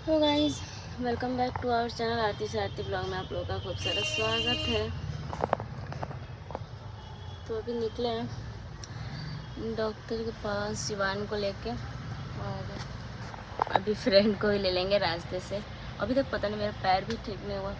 तो guys, welcome back to our channel Aarti से Aarti blog में आप लोगों का खूब सारा स्वागत है। तो अभी निकले हैं डॉक्टर के पास शिवान को लेके, और अभी फ्रेंड को भी ले लेंगे रास्ते से। अभी तक पता नहीं, मेरा पैर भी ठीक नहीं हुआ।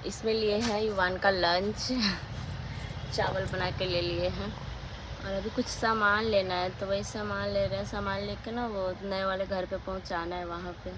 इसमें लिए हैं युवान का लंच चावल बना के ले लिए हैं, और अभी कुछ सामान लेना है तो वही सामान ले रहे हैं। सामान लेके ना वो नए वाले घर पे पहुंचाना है वहाँ पे,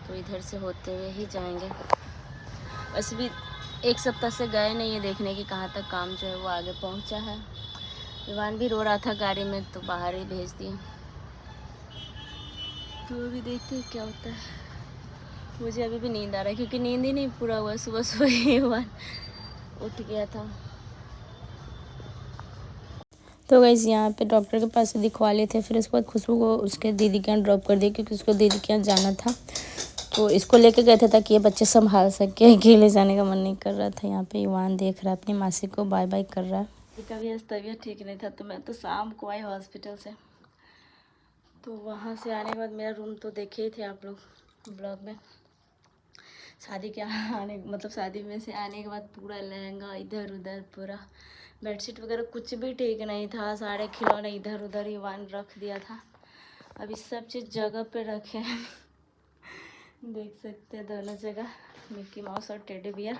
तो इधर से होते हुए ही जाएंगे। वैसे भी एक सप्ताह से गए नहीं है देखने की कहाँ तक काम जो है वो आगे पहुँचा है। विवान भी रो रहा था गाड़ी में, तो बाहर ही भेज दिए। तो अभी देखते हैं क्या होता है। मुझे अभी भी नींद आ रहा है क्योंकि नींद ही नहीं पूरा हुआ। सुबह सुबह ही विवान उठ गया था। तो गाइस यहाँ पे डॉक्टर के पास से दिखवा लिए थे, फिर उसके बाद खुशबू को उसके दीदी के यहाँ ड्रॉप कर दिया क्योंकि उसको दीदी के यहाँ जाना था। तो इसको लेके गए थे ताकि ये बच्चे संभाल सके, अकेले जाने का मन नहीं कर रहा था। यहाँ पे ईवान देख रहा है अपनी मासी को, बाय बाय कर रहा है। कभी आज तबीयत ठीक नहीं था तो मैं तो शाम को आई हॉस्पिटल से। तो वहाँ से आने के बाद मेरा रूम तो देखे ही थे आप लोग ब्लॉग में। शादी के आने मतलब शादी में से आने के बाद पूरा लहंगा इधर उधर, पूरा बेडशीट वगैरह कुछ भी ठीक नहीं था। सारे खिलौने इधर उधर ईवान रख दिया था। अभी सब चीज़ जगह पे रखे हैं देख सकते हैं दोनों जगह, मिक्की माउस और टेडी बियर।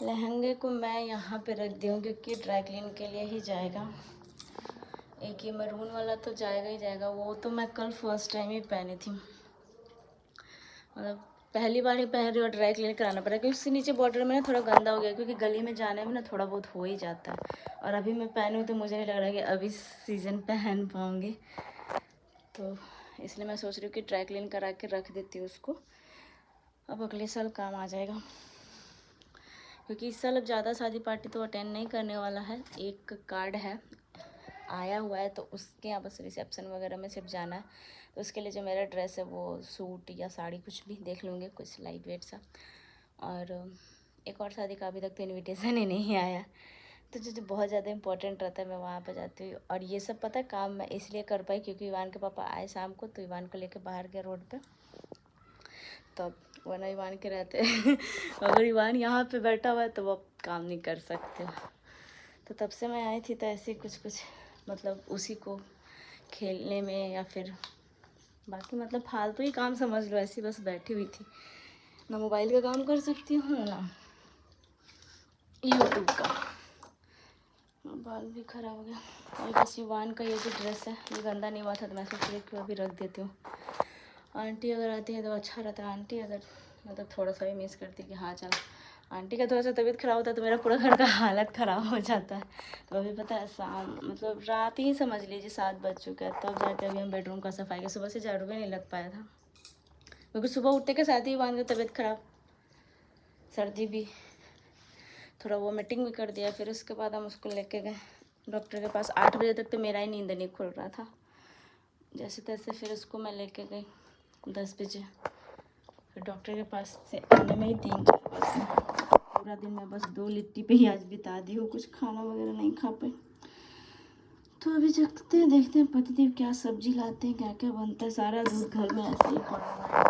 लहंगे को मैं यहाँ पे रख दी हूँ क्योंकि ड्राई क्लीन के लिए ही जाएगा। एक ये मैरून वाला तो जाएगा ही जाएगा, वो तो मैं कल फर्स्ट टाइम ही पहनी थी, मतलब पहली बार ही पहन रही हूँ। ड्राई क्लीन कराना पड़ा क्योंकि उससे नीचे बॉर्डर में ना थोड़ा गंदा हो गया, क्योंकि गली में जाने में ना थोड़ा बहुत हो ही जाता है। और अभी मैं पहनूँ तो मुझे नहीं लग रहा कि अभी सीज़न पहन पाऊँगी, तो इसलिए मैं सोच रही हूँ कि ड्राई क्लीन करा के रख देती हूँ उसको। अब अगले साल काम आ जाएगा, क्योंकि इस साल अब ज़्यादा शादी पार्टी तो अटेंड नहीं करने वाला है। एक कार्ड है आया हुआ है तो उसके यहाँ बस रिसेप्शन वगैरह में सिर्फ जाना है। तो उसके लिए जो मेरा ड्रेस है वो सूट या साड़ी कुछ भी देख लूँगी, कुछ लाइट वेट सा। और एक और शादी का अभी तक तो इन्विटेशन ही नहीं आया, तो जो बहुत ज़्यादा इंपॉर्टेंट रहता है मैं वहाँ पर जाती हूँ। और ये सब पता है काम मैं इसलिए कर पाई क्योंकि ईवान के पापा आए शाम को, तो ईवान को लेकर बाहर गए रोड पर, तब वरना ईवान के रहते अगर ईवान यहाँ पे बैठा हुआ है तो वो काम नहीं कर सकते। तो तब से मैं आई थी तो ऐसे कुछ मतलब उसी को खेलने में या फिर बाकी मतलब फालतू ही काम समझ लो, ऐसी बस बैठी हुई थी। ना मोबाइल का काम कर सकती हूँ ना यूट्यूब का। बाल भी खराब हो गया। और बस ईवान का ये जो ड्रेस है ये गंदा नहीं हुआ था तो मैं सोच रही कि अभी रख देती हूँ। आंटी अगर आती है तो अच्छा रहता है। आंटी अगर मतलब थोड़ा सा भी मिस करती कि हाँ चल, आंटी का थोड़ा सा तबीयत ख़राब होता है तो मेरा पूरा घर का हालत ख़राब हो जाता है। तो अभी पता है शाम मतलब रात ही समझ लीजिए 7 बज चुका है, तब जाके अभी हम बेडरूम का सफाई किया। सुबह से झाड़ू भी नहीं लग पाया था क्योंकि सुबह उठने के साथ ही ईवान की तबीयत ख़राब, सर्दी भी, थोड़ा वोमिटिंग भी कर दिया। फिर उसके बाद हम उसको लेके गए डॉक्टर के पास। 8 बजे तक तो मेरा ही नींद नहीं खुल रहा था, जैसे तैसे फिर उसको मैं लेके गई 10 बजे। फिर डॉक्टर के पास से आने में ही 3-4 बज गए। पूरा दिन मैं बस 2 लिट्टी पे ही आज बिता दी हूँ, कुछ खाना वगैरह नहीं खा पाई। तो अभी जगते हैं, देखते हैं पतिदेव क्या सब्जी लाते हैं, क्या क्या बनता है। सारा दूध घर में ऐसे ही पड़ा हुआ है।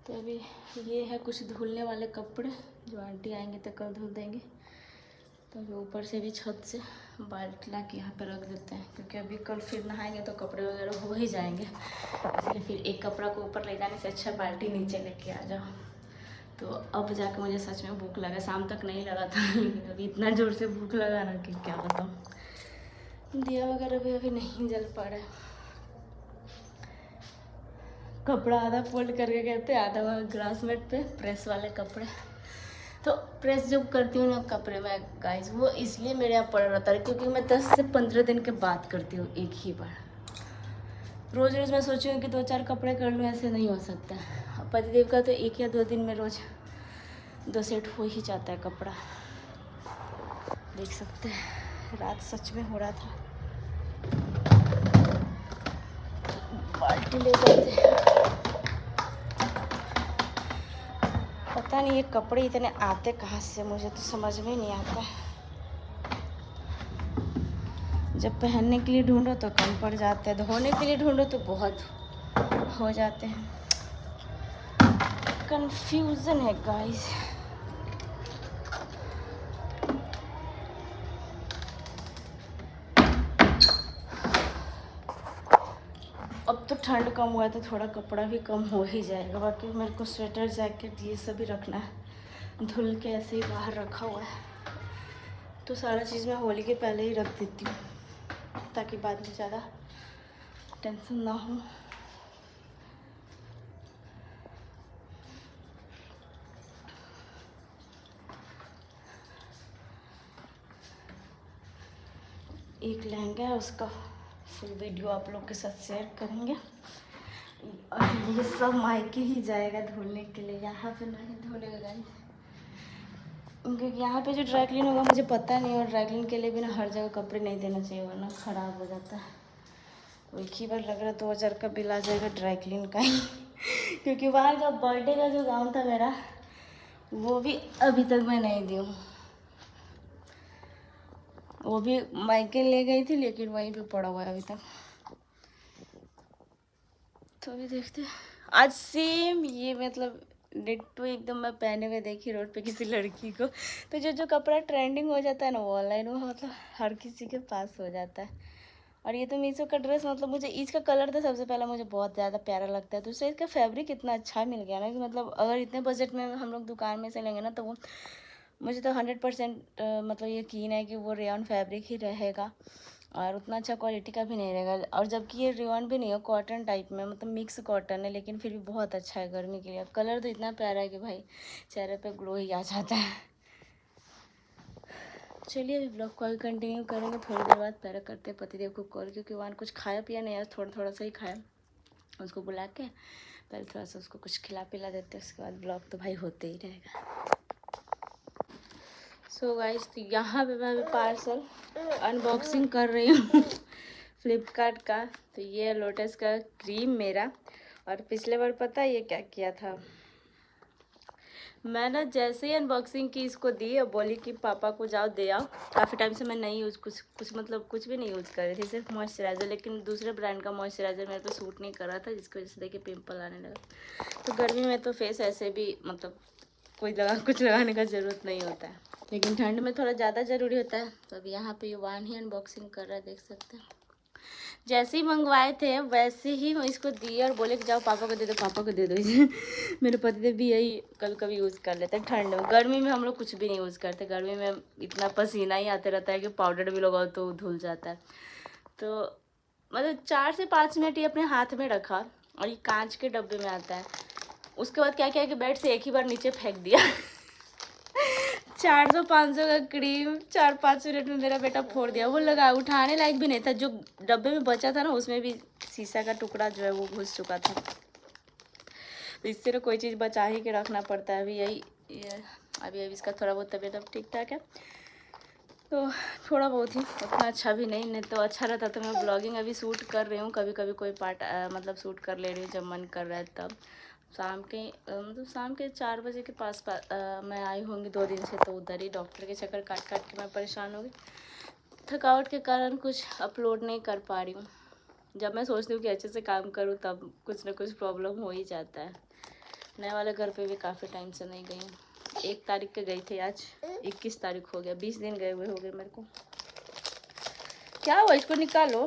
तो अभी ये है कुछ धुलने वाले कपड़े जो आंटी आएंगे तो कल धुल देंगे। तो अभी ऊपर से भी छत से बाल्टी ला के यहाँ पर रख देते हैं क्योंकि अभी कल फिर नहाएंगे तो कपड़े वगैरह हो ही जाएंगे, इसलिए फिर एक कपड़ा को ऊपर ले जाने से अच्छा बाल्टी नीचे लेके आ जाओ। तो अब जाके मुझे सच में भूख लगा, शाम तक नहीं लगा था लेकिन अभी इतना ज़ोर से भूख लगा ना कि क्या बताऊँ। दिया वगैरह भी अभी नहीं जल पा रहा है। कपड़ा आधा फोल्ड करके कहते हैं, आधा ग्रास मैट पे प्रेस वाले कपड़े। तो प्रेस जब करती हूँ ना कपड़े में गाइस, वो इसलिए मेरे यहाँ पड़ा रहता है क्योंकि मैं 10 से 15 दिन के बाद करती हूँ एक ही बार। रोज़ रोज़ मैं सोची हूँ कि 2-4 कपड़े कर लूँ, ऐसे नहीं हो सकता। पतिदेव का तो 1 या 2 दिन में रोज़ 2 सेट हो ही जाता है कपड़ा। देख सकते हैं रात सच में हो रहा था। बाल्टी ले जाते हैं। पता नहीं ये कपड़े इतने आते कहाँ से, मुझे तो समझ में नहीं आता। जब पहनने के लिए ढूंढो तो कम पड़ जाते हैं, धोने के लिए ढूंढो तो बहुत हो जाते हैं। कंफ्यूजन है गाइस। अब तो ठंड कम हुआ है तो थोड़ा कपड़ा भी कम हो ही जाएगा। बाकी मेरे को स्वेटर जैकेट ये सब भी रखना है, धुल के ऐसे ही बाहर रखा हुआ है। तो सारा चीज़ मैं होली के पहले ही रख देती हूँ ताकि बाद में ज़्यादा टेंशन ना हो। एक लहंगा है, उसका फुल वीडियो आप लोग के साथ शेयर करेंगे। और ये सब मायके ही जाएगा धुलने के लिए, यहाँ पे नहीं धुलेगा गाइस, क्योंकि यहाँ पे जो ड्राई क्लीन होगा मुझे पता नहीं। और ड्राई क्लीन के लिए भी ना हर जगह कपड़े नहीं देना चाहिए वरना ख़राब हो जाता है। वो एक ही बार लग रहा है 2000 का बिल आ जाएगा ड्राई क्लीन का ही क्योंकि वहाँ का बर्थडे का जो गाउन था मेरा, वो भी अभी तक मैं नहीं दी हूँ। वो भी मायके ले गई थी लेकिन वहीं पे पड़ा हुआ है अभी तक। तो अभी देखते हैं। आज सेम ये मतलब डिट्टो एकदम मैं पहने हुए देखी रोड पे किसी लड़की को। तो जो जो कपड़ा ट्रेंडिंग हो जाता है ना वो ऑनलाइन में मतलब हर किसी के पास हो जाता है। और ये तो मीशो का ड्रेस मतलब मुझे इसका कलर तो सबसे पहला मुझे बहुत ज़्यादा प्यारा लगता है। दूसरा इसका फैब्रिक इतना अच्छा मिल गया ना कि मतलब अगर इतने बजट में हम लोग दुकान में से लेंगे ना तो वो मुझे तो 100% मतलब यकीन है कि वो रेयॉन फैब्रिक ही रहेगा और उतना अच्छा क्वालिटी का भी नहीं रहेगा। और जबकि ये रेयॉन भी नहीं है, कॉटन टाइप में मतलब मिक्स कॉटन है, लेकिन फिर भी बहुत अच्छा है गर्मी के लिए। कलर तो इतना प्यारा है कि भाई चेहरे पे ग्लो ही आ जाता है। चलिए अभी ब्लॉग को आगे कंटिन्यू करेंगे। थोड़ी देर बाद पैरा करते हैं पतिदेव को कॉल, क्योंकि वहाँ कुछ खाया पिया नहीं यार, थोड़ा थोड़ा सा ही खाया। उसको बुला के पहले थोड़ा सा उसको कुछ खिला पिला देते हैं, उसके बाद ब्लॉग तो भाई होते ही रहेगा। सो गाइस तो यहाँ पे मैं अभी पार्सल अनबॉक्सिंग कर रही हूँ फ्लिपकार्ट का। तो ये लोटस का क्रीम मेरा। और पिछले बार पता है ये क्या किया था, मैं ना जैसे ही अनबॉक्सिंग की इसको दी और बोली कि पापा को जाओ दे आओ। काफ़ी टाइम से मैं नहीं यूज़ कुछ मतलब कुछ भी नहीं यूज़ कर रही थी, सिर्फ मॉइस्चराइज़र। लेकिन दूसरे ब्रांड का मॉइस्चराइज़र मेरे पे सूट नहीं कर रहा था, जिसकी वजह से देखिए पिंपल आने लगा। तो गर्मी में तो फेस ऐसे भी मतलब कुछ लगाने का ज़रूरत नहीं होता है, लेकिन ठंड में थोड़ा ज़्यादा ज़रूरी होता है। तो अभी यहाँ पे युवान ही अनबॉक्सिंग कर रहा है, देख सकते हैं। जैसे ही मंगवाए थे वैसे ही मैं इसको दिए और बोले कि जाओ पापा को दे दो, पापा को दे दो मेरे पतिदेव भी यही कभी कभी यूज़ कर लेते हैं ठंड में। गर्मी में हम लोग कुछ भी नहीं यूज़ करते, गर्मी में इतना पसीना ही आते रहता है कि पाउडर भी लगाओ तो धुल जाता है। तो मतलब 4 से 5 मिनट ये अपने हाथ में रखा और ये कांच के डब्बे में आता है। उसके बाद क्या किया कि बेड से एक ही बार नीचे फेंक दिया 400-500 का क्रीम 4-5 मिनट में मेरा बेटा फोड़ दिया। वो लगा उठाने लायक भी नहीं था, जो डब्बे में बचा था ना उसमें भी शीशा का टुकड़ा जो है वो घुस चुका था। तो इससे तो कोई चीज़ बचा ही के रखना पड़ता है। अभी इसका थोड़ा बहुत तबीयत अब ठीक ठाक है, तो थोड़ा बहुत ही, उतना अच्छा भी नहीं तो अच्छा रहता। तो मैं ब्लॉगिंग अभी शूट कर रही हूँ, कभी कभी कोई पार्ट मतलब शूट कर ले रही हूँ जब मन कर रहा है तब। शाम के 4 बजे के पास मैं आई होंगी 2 दिन से। तो उधर ही डॉक्टर के चक्कर काट काट के मैं परेशान हो गई, थकावट के कारण कुछ अपलोड नहीं कर पा रही हूँ। जब मैं सोचती हूँ कि अच्छे से काम करूँ तब कुछ ना कुछ प्रॉब्लम हो ही जाता है। नए वाले घर पे भी काफ़ी टाइम से नहीं गई हूँ। 1 तारीख के गई थी, आज 21 तारीख हो गया, 20 दिन गए हुए हो गए मेरे को। क्या हुआ, इसको निकालो।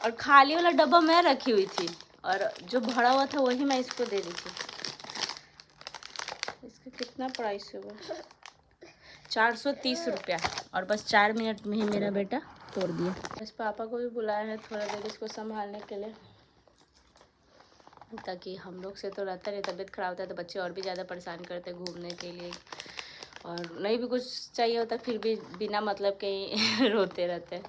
और खाली वाला डब्बा मैं रखी हुई थी और जो भरा हुआ था वही मैं इसको दे दी थी। इसका कितना प्राइस हुआ, 430 रुपया। और बस 4 मिनट में ही मेरा बेटा तोड़ दिया। बस पापा को भी बुलाया है थोड़ा देर इसको संभालने के लिए, ताकि हम लोग से तो रहता नहीं, तबीयत ख़राब होता है तो बच्चे और भी ज़्यादा परेशान करते हैं घूमने के लिए। और नहीं भी कुछ चाहिए होता फिर भी बिना मतलब के ही रोते रहते हैं,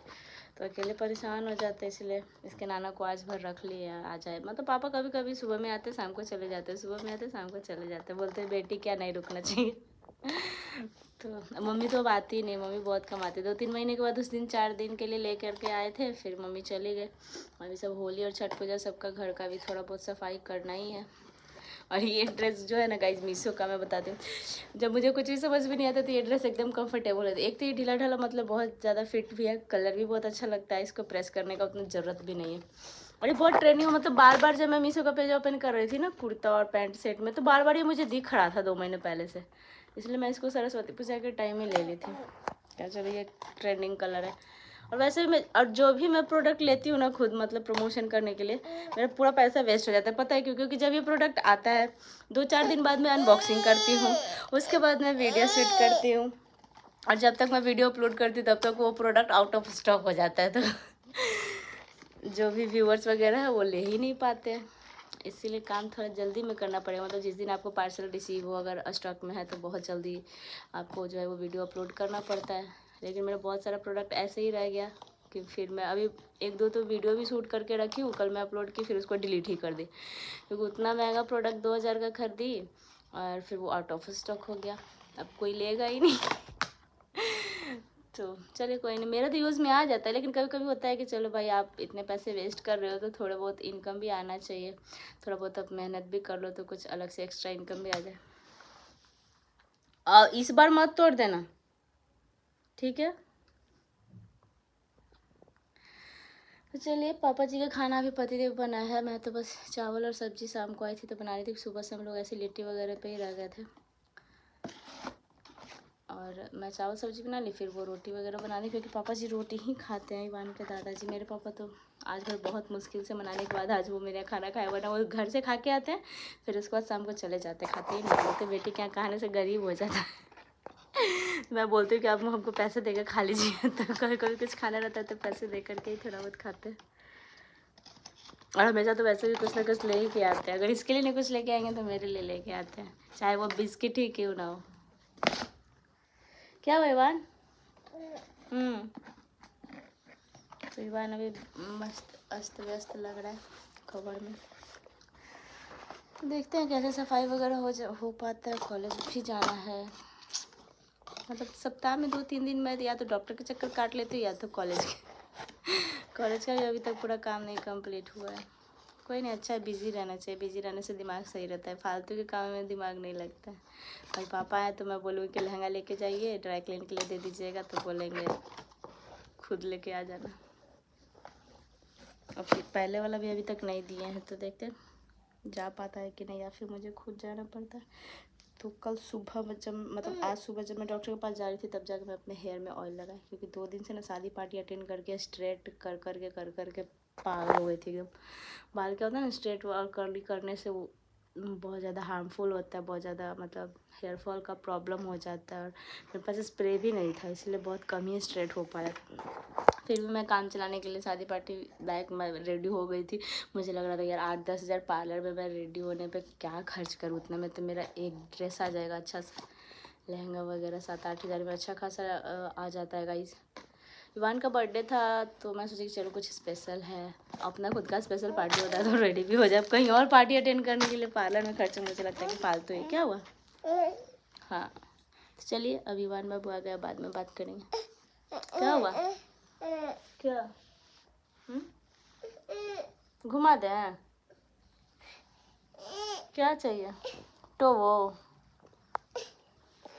तो अकेले परेशान हो जाते हैं। इसलिए इसके नाना को आज भर रख लिया, आ जाए। मतलब पापा कभी कभी सुबह में आते शाम को चले जाते, सुबह में आते शाम को चले जाते। बोलते हैं बेटी क्या नहीं रुकना चाहिए तो मम्मी तो अब आती ही नहीं, मम्मी बहुत कम आती। 2-3 महीने के बाद उस दिन 4 दिन के लिए ले करके आए थे, फिर मम्मी चले गए। अभी सब होली और छठ पूजा सबका घर का भी थोड़ा बहुत सफाई करना ही है। और ये ड्रेस जो है ना गाइज मीशो का, मैं बताती हूँ, जब मुझे कुछ भी समझ में नहीं आता तो ये ड्रेस एकदम कंफर्टेबल है। एक तो ये ढीला ढाला मतलब बहुत ज़्यादा फिट भी है, कलर भी बहुत अच्छा लगता है, इसको प्रेस करने का उतनी ज़रूरत भी नहीं है। और ये बहुत ट्रेंडिंग, मतलब बार बार जब मैं मीशो का पेज ओपन कर रही थी ना कुर्ता और पैंट सेट में, तो बार बार ये मुझे दिख रहा था 2 महीने पहले से, इसलिए मैं इसको सरस्वती पूजा के टाइम में ले ली थी। क्या चलो ये ट्रेंडिंग कलर है। और वैसे भी मैं, और जो भी मैं प्रोडक्ट लेती हूँ ना खुद मतलब प्रमोशन करने के लिए, मेरा पूरा पैसा वेस्ट हो जाता है, पता है क्यों? क्योंकि जब ये प्रोडक्ट आता है 2-4 दिन बाद मैं अनबॉक्सिंग करती हूँ, उसके बाद मैं वीडियो शूट करती हूँ, और जब तक मैं वीडियो अपलोड करती हूँ तब तक वो प्रोडक्ट आउट ऑफ स्टॉक हो जाता है, तो जो भी व्यूअर्स वगैरह है वो ले ही नहीं पाते हैं। इसीलिए काम थोड़ा जल्दी में करना पड़ेगा, मतलब जिस दिन आपको पार्सल रिसीव हो अगर स्टॉक में है तो बहुत जल्दी आपको जो है वो वीडियो अपलोड करना पड़ता है। लेकिन मेरा बहुत सारा प्रोडक्ट ऐसे ही रह गया कि फिर मैं अभी 1-2 तो वीडियो भी शूट करके रखी हूँ, कल मैं अपलोड की फिर उसको डिलीट ही कर दी, क्योंकि उतना महंगा प्रोडक्ट 2000 का खरीदी और फिर वो आउट ऑफ स्टॉक हो गया, अब कोई लेगा ही नहीं। तो चलिए कोई नहीं, मेरा तो यूज़ में आ जाता है, लेकिन कभी कभी होता है कि चलो भाई आप इतने पैसे वेस्ट कर रहे हो तो थोड़ा बहुत इनकम भी आना चाहिए, थोड़ा बहुत आप मेहनत भी कर लो तो कुछ अलग से एक्स्ट्रा इनकम भी आ जाए। इस बार मत तोड़ देना, ठीक है? तो चलिए, पापा जी का खाना अभी पतिदेव बना है, मैं तो बस चावल और सब्जी शाम को आई थी तो बना रही थी, सुबह से हम लोग ऐसे लिट्टी वगैरह पे ही रह गए थे, और मैं चावल सब्जी बना ली, फिर वो रोटी वगैरह बना ली, क्योंकि पापा जी रोटी ही खाते हैं, ईवान के दादाजी। मेरे पापा तो आज भर बहुत मुश्किल से मनाने के बाद आज वो मेरे खाना खाया, वरना वो घर से खा के आते हैं फिर उसके बाद शाम को चले जाते हैं, खाते ही नहीं, बोलते बेटी क्या खाने से गरीब हो जाता है। मैं बोलती हूँ कि आप हमको पैसे देकर खा लीजिए, तो कभी कभी कुछ खाना रहता है तो पैसे दे करके ही थोड़ा बहुत खाते हैं, और हमेशा तो वैसे भी कुछ ना कुछ ले ही के आते हैं, अगर इसके लिए नहीं कुछ लेके आएंगे तो मेरे लिए लेके आते हैं, चाहे वो बिस्किट ही क्यों ना हो। क्या हुआ ईवान? तो ईवान अभी मस्त अस्त व्यस्त लग रहा है खबर में। तो देखते हैं कैसे सफाई वगैरह हो पाता है, कॉलेज भी जाना है, मतलब सप्ताह में 2-3 दिन में या तो डॉक्टर के चक्कर काट लेती हूँ या तो कॉलेज का भी अभी तक पूरा काम नहीं कंप्लीट हुआ है। कोई नहीं, अच्छा है, बिज़ी रहना चाहिए, बिज़ी रहने से दिमाग सही रहता है, फालतू के काम में दिमाग नहीं लगता है। भाई पापा आए तो मैं बोलूँगी कि लहंगा लेके जाइए ड्राई क्लीन के लिए दे दीजिएगा, तो बोलेंगे खुद लेके आ जाना। और फिर पहले वाला भी अभी तक नहीं दिए हैं, तो देखते जा पाता है कि नहीं, या फिर मुझे खुद जाना पड़ता है। तो कल सुबह जब मतलब आज सुबह जब मैं डॉक्टर के पास जा रही थी तब जाकर मैं अपने हेयर में ऑयल लगाई, क्योंकि 2 दिन से ना शादी पार्टी अटेंड करके स्ट्रेट कर करके पागल हो गई थी एकदम। बाल क्या होता है ना, स्ट्रेट और कर्ली करने से वो बहुत ज़्यादा हार्मफुल होता है, बहुत ज़्यादा मतलब हेयर फॉल का प्रॉब्लम हो जाता है, और मेरे पास स्प्रे भी नहीं था इसलिए बहुत कम ही स्ट्रेट हो पाया। फिर भी मैं काम चलाने के लिए शादी पार्टी लायक मैं रेडी हो गई थी, मुझे लग रहा था यार 8-10 हज़ार पार्लर में मैं रेडी होने पे क्या खर्च करूँ, उतना में तो मेरा एक ड्रेस आ जाएगा अच्छा सा, लहंगा वगैरह 7-8 हज़ार में अच्छा खासा आ जाता है गाइस। ईवान का बर्थडे था तो मैं सोची कि चलो कुछ स्पेशल है, अपना खुद का स्पेशल पार्टी होता है तो रेडी भी हो जाए, कहीं और पार्टी अटेंड करने के लिए पार्लर में खर्चा मुझे लगता है कि फालतू है। क्या हुआ? हाँ तो चलिए, अब ईवान बाबू आ गया, बाद में बात करेंगे। क्या हुआ? क्या घुमा दें? क्या चाहिए? तो वो